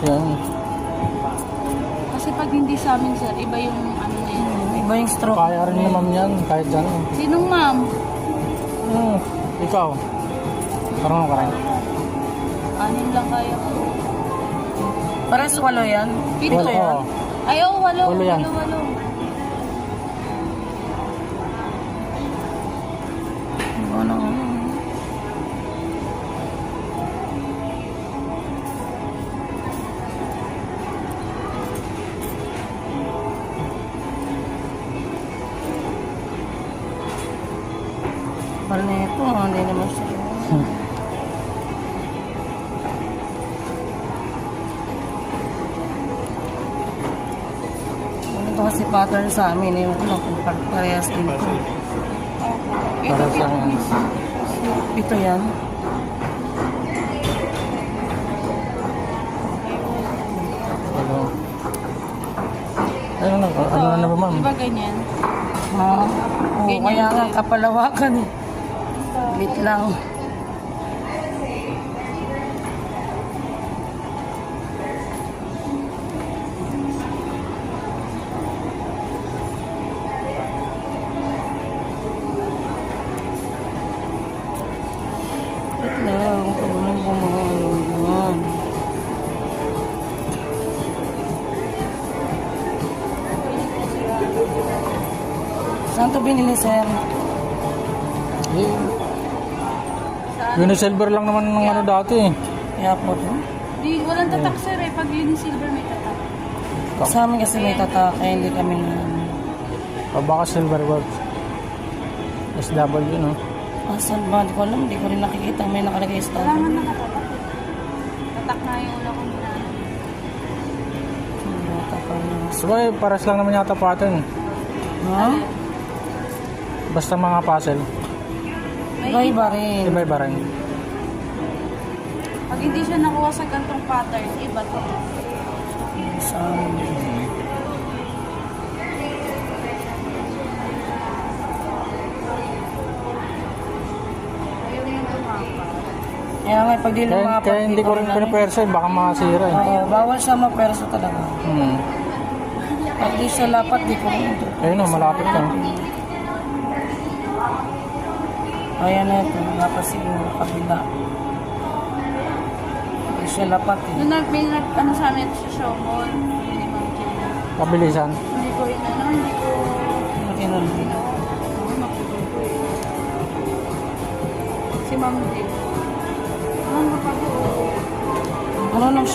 Yan. Kasi pag hindi sa amin, sir, iba yung ano na yun. Iba yung stroke. Kaya rin naman yan, kahit dyan. Sinong ma'am? Ikaw. Karunong ka rin. Anin lang kaya ko. Parang 8 yan. Pito Walo. yan? Ay, oo, 8. Walo yan. 8. Ano? Parang ito, hindi naman siya. Ito kasi pattern sa amin, yung parehas din ito. Para sa akin. Ito yan. Ano na ba, ma'am? Di ba ganyan? Oo, kaya nga kapalawakan eh. Wait lang. Wait lang, pagulong bumahal. Saan ito binili, sir? Unisilver lang naman ng ano dati eh. Kaya po ito. Di, walang tatak, sir, eh. Pag yun silver, may tatak. Sa amin kasi may tatak, kaya hindi kami na... O baka silver works. SW, no? Saan ba? Hindi ko alam, hindi ko rin nakikita. May nakalagay sa Wala nga tatak. nakatatak. Tatak na yung ulo ko nila. Sabay, pares lang naman yata pattern. Ha? Basta mga puzzle. Iba-iba rin. Iba-iba rin. Pag hindi siya nakuha sa gantong pattern, iba to. Sa amin. Ayaw yung tumapa. Kaya nga, pag di Kaya, lumapag, kaya hindi ko rin pinapwersa eh. Baka makasira eh. Oo, bawal siya maperso talaga. Pag di siya lapat, di ko rin ito. Ayun o, malapit ka. Ayan na ito, lapat siguro kabila. Di siya lapat eh. Nung ano sa amin sa Showmall, ni Ma'am Jenna. Pabilisan. Hindi ko rin hindi ko Ganun. si Ma'am Jenna. Ano ba Ano nang